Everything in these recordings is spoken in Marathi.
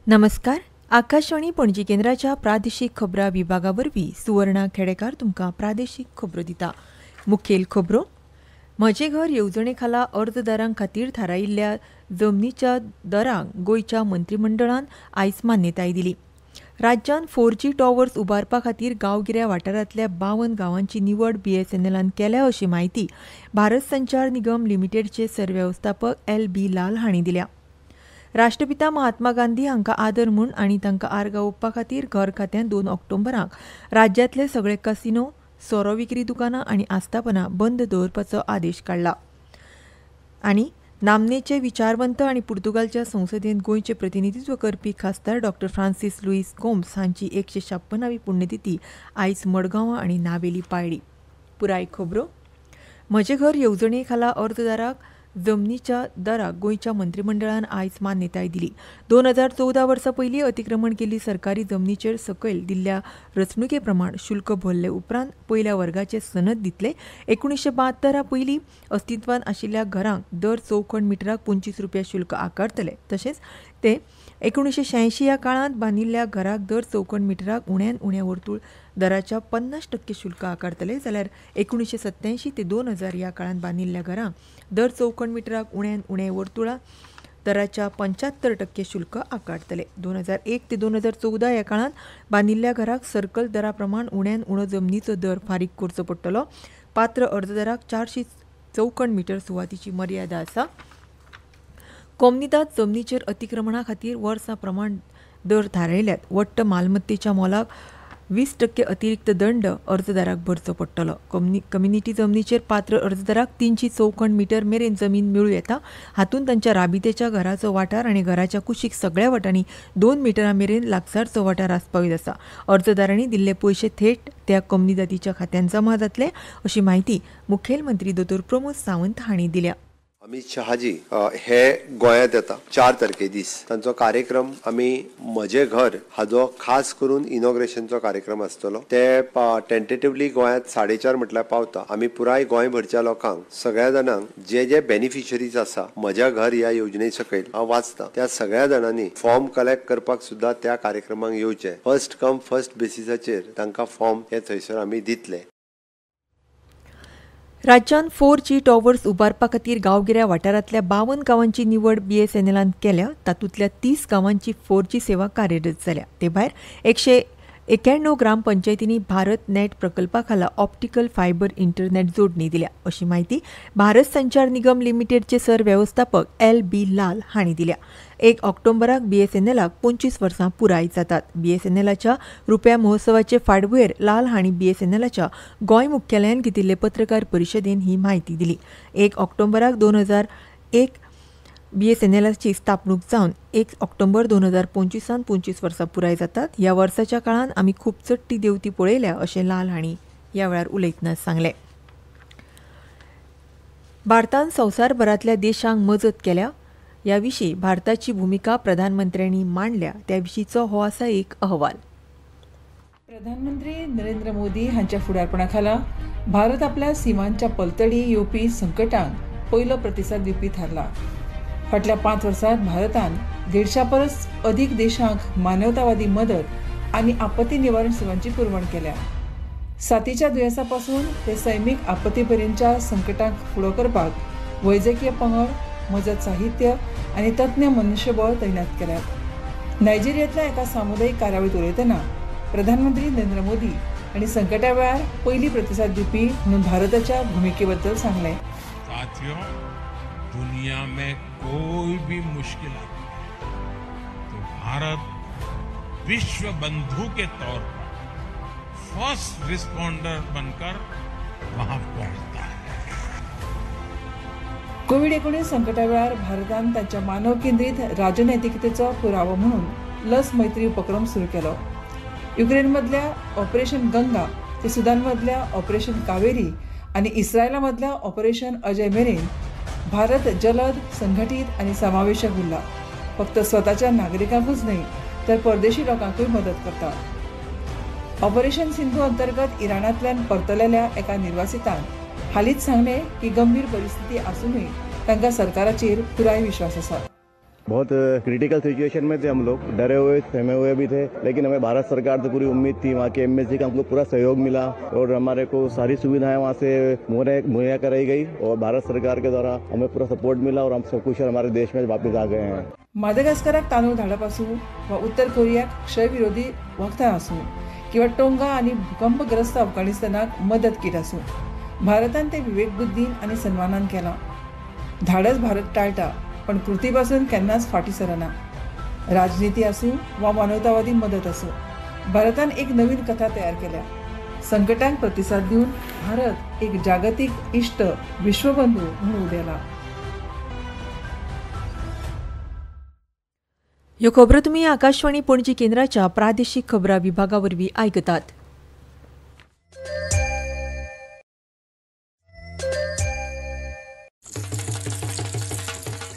नमस्कार. आकाशवाणी पणजी केंद्राच्या प्रादेशीक खबरां विभागावरवीं सुवर्णा खेडेकार तुमकां प्रादेशीक खबरो दिता. मुखेल खबरो. म्हजे घर येवजणे खाला अर्जदारां खातीर थारायिल्ल्या जमनीच्या दरांक गोंयच्या मंत्रिमंडळान आयज मान्यताय दिली. राज्यांत 4G टॉवर्स उबारपा खातीर गांवगिऱ्या वाठारांतल्या 52 गांवांची निवड BSNLान केल्या अशी माहिती भारत संचार निगम लिमिटेडचे सरवेवस्थापक LB लाल हांणी दिल्या. राष्ट्रपिता महात्मा गांधी हांकां आदर म्हूण आनी तांकां आर्गां ओंपपा खातीर घर खात्यान 2 ऑक्टोबराक राज्यांतले सगळे कसिनो, सोरो विक्री दुकानां आनी आस्थापनां बंद दवरपाचो आदेश काडला. आनी नामनेचे विचारवंत आनी पुर्तुगालच्या संसदेंत गोंयचे प्रतिनिधित्व करपी खासदार डॉ. फ्रांसीस लुईस गोम्स हांची 156वी पुण्यतिथी आयज मडगांवां आनी नावेली पाळ्ळी. पुराय खबरो. म्हजे घर येवजणे खाला अर्जदाराक जमनीच्या दराक गोंयच्या मंत्रिमंडळान आयज मान्यताय दिली. 2014 वर्सा पयलीं अतिक्रमण केल्ली सरकारी जमनीचेर सकयल दिल्ल्या रचणुके प्रमाण शुल्क भरले उपरांत पयल्या वर्गाचे सनद दितले. 1972 पयलीं अस्तित्वांत आशिल्ल्या घरांक दर चौखण मिटराक 25 रुपया शुल्क आकारतले. तशेंच ते 1986 ह्या काळांत बांदिल्ल्या घराक दर चौखण मिटराक उण्यांत उणें वर्तुळ दराच्या 50% शुल्क आकारतले, जाल्यार 1987 ते 2000 ह्या काळांत बांदिल्ल्या घरांक दर चौखण मिटराक उण्यांत उणें वर्तुळा दराच्या 75% शुल्क आकारतले. 2001 ते 2014 ह्या काळांत बांदिल्ल्या घराक सर्कल दरा प्रमाण उण्यांत उणो जमनीचो दर फारीक करचो पडटलो. पात्र अर्जदाराक 400 चौखण मिटर सुवातीची मर्यादा आसा. कोमनिदाद जमनीचेर अतिक्रमणा खातीर वर्सां प्रमाण दर थारायल्यात. वट्ट मालमत्तेच्या मोलाक 20% अतिरिक्त दंड अर्जदाराक भरचो पडटलो. कम्युनिटी जमनीचेर पात्र अर्जदाराक 300 चौखण मिटर मेरेन जमीन मेळूं येता. हातूंत तांच्या राबितेच्या घराचो वाठार आनी घराच्या कुशीक सगळ्या वाटांनी 2 मिटरां मेरेन लागसारचो वाठार आसपावीत आसा. अर्जदारांनी दिल्ले पयशे थेट त्या कम्युनिदादीच्या खात्यांत जमा जातले अशी माहिती मुखेलमंत्री दोतोर प्रमोद सावंत हांणी दिल्या. अमित शहाजी हे गोंयांत येता 4 तारखे दीस. तांचो कार्यक्रम आमी म्हजे घर हाजो खास करून इनॉग्रेशनचो कार्यक्रम आसतलो. ते टेंटेटिवली गोंयांत 4:30 म्हटल्यार पावता. आमी पुराय गोंयभरच्या लोकांक सगळ्या जाणांक जे बेनिफिशरीज आसा म्हज्या घर ह्या योजने सकयल हांव वाचता त्या सगळ्या जाणांनी फॉर्म कलेक्ट करपाक सुद्धा त्या कार्यक्रमाक येवचे. फर्स्ट कम फर्स्ट बेसिसाचेर तांकां फॉर्म हे थंयसर आमी दितले. राज्यांत 4G टॉवर्स उबारपा खातीर गांवगिऱ्या वाठारांतल्या 52 गांवांची निवड BSNLान केल्या. तातूंतल्या 30 गांवांची 4G सेवा कार्यरत जाल्या. ते भायर 191 ग्रामपंचायतींनी भारत नेट प्रकल्पा खाला ऑप्टिकल फायबर इंटरनेट जोडणी दिल्या अशी माहिती भारत संचार निगम लिमिटेडचे सरवेवस्थापक LB लाल हांणी दिल्या. 1 ऑक्टोबराक BSNLाक 25 वर्सां पुराय जातात. BSNLच्या रुपया महोत्सवाचे फाटभुंयेर लाल हांणी BSNLच्या गोंय मुख्यालयान घेतिल्ले पत्रकार परिशदेंत ही माहिती दिली. 1 ऑक्टोबराक 2001 BSNLची स्थापणूक जावन 1 ऑक्टोबर 2025 25 वर्सां पुराय जातात. ह्या वर्साच्या काळांत आमी खूब चडटी देंवती पळयल्या अशें लाल हांणी ह्या वेळार उलयतना सांगलें. भारतान संवसारभरांतल्या देशांक मजत केल्या ह्या विशीं भारताची भुमिका प्रधानमंत्र्यांनी मांडल्या त्या विशींचो हो आसा एक अहवाल. प्रधानमंत्री नरेंद्र मोदी हांच्या फुडारपणा खाला भारत आपल्या सीमांच्या पलतडी येवपी संकटांक पयलो प्रतिसाद दिवपी थारला. फाटल्या 5 वर्सांत भारतान 150 परस अदीक देशांक मानवतावादी मदत आनी आपत्ती निवारण सेवांची पुरवण केल्या. साथीच्या दुयेंसा पासून ते सैमीक आपत्ती पर्यंतच्या संकटांक फुडो करपाक वैजकीय पंगड, मजत साहित्य आनी तज्ञ मनुष्यबळ तैनात केल्यात. नायजेरियांतल्या एका सामुदायीक कार्यावळीत उलयतना प्रधानमंत्री नरेंद्र मोदी हांणी संकटा वेळार पयली प्रतिसाद दिवपी म्हणून भारताच्या भूमिके बद्दल सांगलें. दुनिया में कोई भी मुश्किल आती है तो भारत विश्व बंधु के तौर पर फर्स्ट रिस्पॉन्डर बनकर वहां पहुंचता है. कोविड-19 संकटा वेळार भारतान तांच्या मानव केंद्रीत राजनैतिकतेचो पुरावो म्हणून लस मैत्री उपक्रम सुरू केलो. युक्रेनमधल्या ऑपरेशन गंगा ते सुदानमधल्या ऑपरेशन कावेरी आनी इस्रायलामधल्या ऑपरेशन अजय मेरेन भारत जलद, संघटीत आनी समावेशक उरला. फक्त स्वताच्या नागरिकांकूच न्हय तर परदेशी लोकांकूय मदत करता. ऑपरेशन सिंधू अंतर्गत इराणांतल्यान परतलेल्या एका निर्वासितान हालींच सांगलें की गंभीर परिस्थिती आसूनय तांकां सरकाराचेर पुराय विश्वास आसा. बहुत क्रिटिकल सिचुएशन में थे हम लोग, डरे हुए सहमे हुए भी थे, लेकिन हमें भारत सरकार से पूरी उम्मीद थी, वहाँ के एमएससी का हमको पूरा सहयोग मिला और हमारे को सारी सुविधाएं वहाँ से मुहैया कराई गई और भारत सरकार के द्वारा हमें पूरा सपोर्ट मिला और हम सब कुछ हमारे देश में वापस आ गए हैं. मादागास्कराक तांदूळ धाडपासून वा उत्तर कोरियाक क्षयविरोधी वखदां आसूं किंवा टोंगा आणि भूकंपग्रस्त अफगाणिस्तानाक मदत कीट आसूं, भारतान ते विवेकबुद्धीन आणि सन्मानान केलां. धाडस भारत टाळटा, पण कृतीपासून केन्नाच फाटी सरना. राजनीती आसूं वा मानवतावादी मदत आसूं, भारतान एक नवीन कथा तयार केल्या. संकटांक प्रतिसाद दिवन भारत एक जागतिक इश्ट विश्वबंधू म्हणून उदेला. ह्यो खबरो तुमी आकाशवाणी पणजी केंद्राच्या प्रादेशीक खबरां विभागावरवीं आयकतात.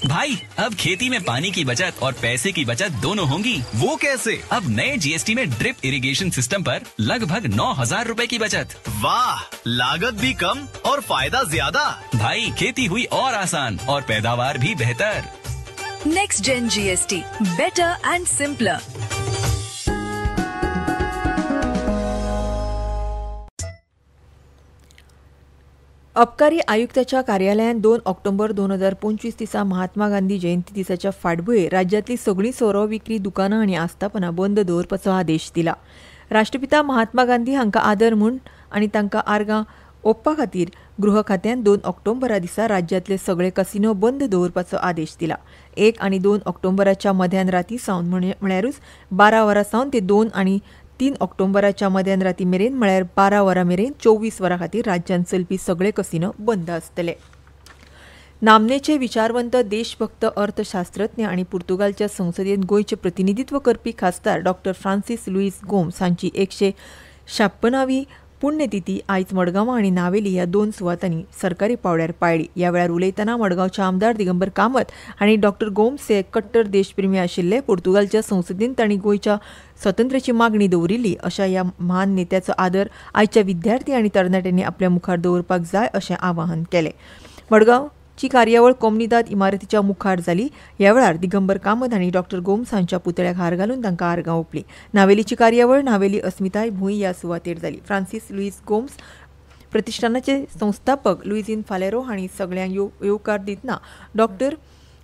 भाई, अब खेती में पानी की बचत और पैसे की बचत दोनों होंगी. वो कैसे? अब नए जीएसटी में ड्रिप इरिगेशन सिस्टम पर लगभग 9,000 रुपए की बचत. वाह, लागत भी कम और फायदा ज्यादा. भाई, खेती हुई और आसान और पैदावार भी बेहतर. Next gen GST, better and simpler. अबकारी आयुक्ताच्या कार्यालयान 2 ऑक्टोबर 2025 दिसा महात्मा गांधी जयंती दिसाच्या फाटभुंयेर राज्यांतली सगळीं सोरो विक्री दुकानां आनी आस्थापनां बंद दवरपाचो आदेश दिला. राष्ट्रपिता महात्मा गांधी हांकां आदर म्हूण आनी तांकां आर्गां ओपपा खातीर गृह खात्यान 2 ऑक्टोबरा दिसा राज्यांतले सगळे कसिनो बंद दवरपाचो आदेश दिला. 1 आनी 2 ऑक्टोबराच्या मध्यान राती सावन म्हळ्यारूच 12 वरां सावन ते 2 आनी 3 ऑक्टोबराच्या मध्यान राती मेरेन म्हळ्यार 12 वरां मेरेन 24 वरां खातीर राज्यांत चलपी सगळे कसिनो बंद आसतले. नामनेचे विचारवंत, देशभक्त अर्थशास्त्रज्ञ आनी पुर्तुगालच्या संसदेत गोंयचे प्रतिनिधित्व करपी खासदार डॉ. फ्रांसीस लुईस गोम्स हांची 156वी पुण्यतिथी आयज मडगांवां आनी नावेली ह्या 2 सुवातांनी सरकारी पावड्यार पाळ्ळी. ह्या वेळार उलयतना मडगांवचे आमदार दिगंबर कामत हांणी डॉ. गोम्स हे कट्टर देशप्रेमी आशिल्ले. पुर्तुगालच्या संसदेंत तांणी गोंयच्या स्वातंत्र्याची मागणी दवरिल्ली. अशा ह्या महान नेत्याचो आदर आयच्या विद्यार्थी आनी तरणाट्यांनी आपल्या मुखार दवरपाक जाय अशें आवाहन केलें. मडगांवची कार्यावळ कोमनीदाद इमारतीच्या मुखार जाली. ह्या वेळार दिगंबर कामत हांणी डॉ. गोम्स हांच्या पुतळ्याक हार घालून तांकां आर्गां ओंपलीं. नावेलीची कार्यावळ नावेली अस्मिताय भूंय ह्या सुवातेर जाली. फ्रांसीस लुईस गोम्स प्रतिष्ठानाचे संस्थापक लुईझीन फालेरो हांणी सगळ्यांक येवकार दितना डॉ.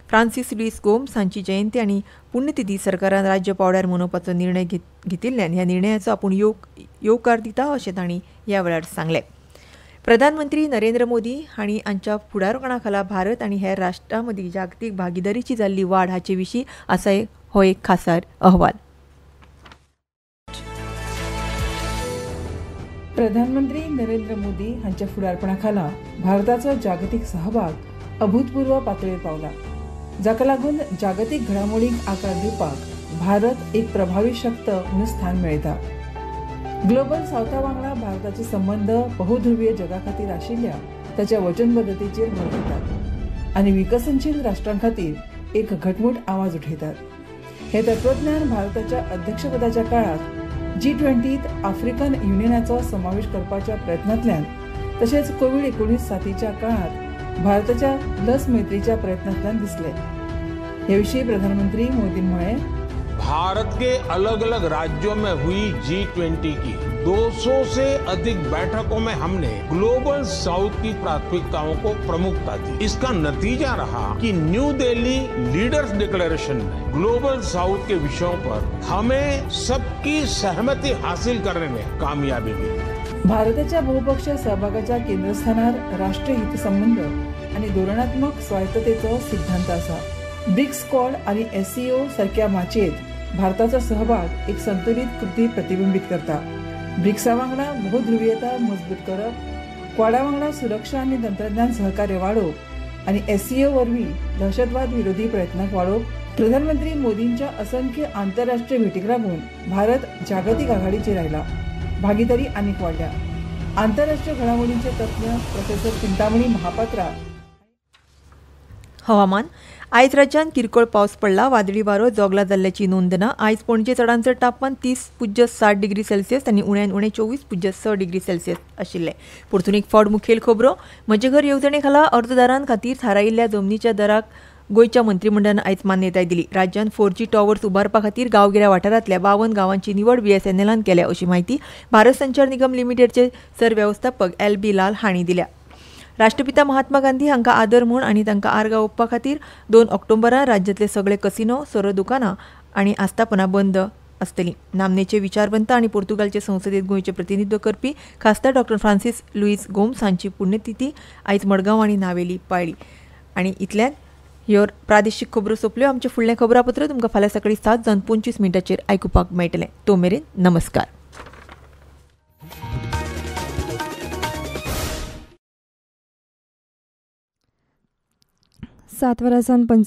फ्रांसीस लुईस गोम्स हांची जयंती आनी पुण्यतिथी सरकारान राज्य पावड्यार मनोवपाचो निर्णय घेतिल्ल्यान ह्या निर्णयाचो आपूण येवकार दिता अशें तांणी ह्या वेळार सांगलें. प्रधानमंत्री नरेंद्र मोदी हांणी हांच्या फुडारपणा खाला भारत आनी हेर राष्ट्रां मदीं जागतीक भागीदारीची जाल्ली वाड हाचे विशीं आसा हो एक खासार अहवाल. प्रधानमंत्री नरेंद्र मोदी हांच्या फुडारपणा खाला भारताचो जागतीक सहभाग अभूतपूर्व पातळीर पावला, जाका लागून जागतीक घडामोडींक आकार दिवपाक भारत एक प्रभावी शक्त म्हणून स्थान मेळयता. ग्लोबल सावथा वांगडा भारताचे संबंध बहुध्रुवीय जगा खातीर आशिल्ल्या ताच्या वचनबद्धतेचेर भर दितात आनी विकसनशील राष्ट्रां खातीर एक घटमूट आवाज उठयतात. हे तत्वज्ञान भारताच्या अध्यक्षपदाच्या काळात G20त आफ्रिकन युनियनाचो समावेश करपाच्या प्रयत्नांतल्यान तशेंच कोविड-19 साथीच्या काळात भारताच्या लस मैत्रीच्या प्रयत्नांतल्यान दिसले. हे विशीं प्रधानमंत्री मोदी म्हळे, भारत के अलग अलग राज्यों में हुई G20 की 200 से अधिक बैठकों में हमने ग्लोबल साउथ की प्राथमिकताओं को प्रमुखता दी. इसका नतीजा रहा कि न्यू दिल्ली लीडर्स डिक्लेरेशन में ग्लोबल साउथ के विषयों पर हमें सबकी सहमति हासिल करने में कामयाबी मिली. भारताच्या बहुपक्षीय सहभागाच्या केंद्रस्थानार राष्ट्रीय हितसंबंध आणि धोरणात्मक स्वायत्ततेचो सिद्धांत आसा. ब्रिक्स क्वाड आणि SCO सारख्या माचयेत भारताचो सहभाग एक संतुलित कृती प्रतिबिंबित करता. ब्रिक्सा वांगडा बहुध्रुवीयता मजबूत करप, क्वाडा वांगडा सुरक्षा आनी तंत्रज्ञान सहकार्य वाडोवप आनी SCO वरवीं दहशतवाद विरोधी प्रयत्नांक वाडोवप. प्रधानमंत्री मोदींच्या असंख्य आंतरराष्ट्रीय भेटीक लागून भारत जागतीक आघाडीचेर आयला. भागीदारी आनीक वाडल्या. आंतरराष्ट्रीय घडामोडींचे तज्ञ प्रोफेसर चिंतामणी महापात्रा. हवामान. आयज राज्यांत किरकोळ पावस पडला. वादळी वारो जोगला जाल्ल्याची नोंद ना. आयज पणजे चडांत चड तापमान 30.7 डिग्री सेल्सियस आनी उण्यांत उणें 24.6 डिग्री सेल्सियस आशिल्ले. परतून एक फावट मुखेल खबरो. म्हजे घर येवजणे खाला अर्जदारां खातीर थारायिल्ल्या जमनीच्या दराक गोंयच्या मंत्रिमंडळान आयज मान्यताय दिली. राज्यांत 4G टॉवर्स उबारपा खातीर गांवगिऱ्या वाठारांतल्या 52 गांवांची निवड BSNLान केल्या अशी माहिती भारत संचार निगम लिमिटेडचे सरवेवस्थापक LB लाल हांणी दिल्या. राष्ट्रपिता महात्मा गांधी हांका आदर म्हूण आनी तांकां आर्गां ओंपपा खातीर 2 ऑक्टोबराक राज्यांतले सगळे कसिनो, सोरो दुकानां आनी आस्थापनां बंद आसतलीं. नामनेचे विचारवंत आनी पोर्तुगालचे संसदेत गोंयचे प्रतिनिधित्व करपी खासदार डॉ. फ्रांसीस लुईस गोम्स हांची पुण्यतिथी आयज मडगांव आनी नावेली पाळ्ळी. आनी इतल्यान ह्यो प्रादेशीक खबरो सोंपल्यो. आमचें फुडलें खबरापत्र तुमकां फाल्यां सकाळीं 7:25 आयकुपाक मेळटलें. तो मेरेन नमस्कार. 7:05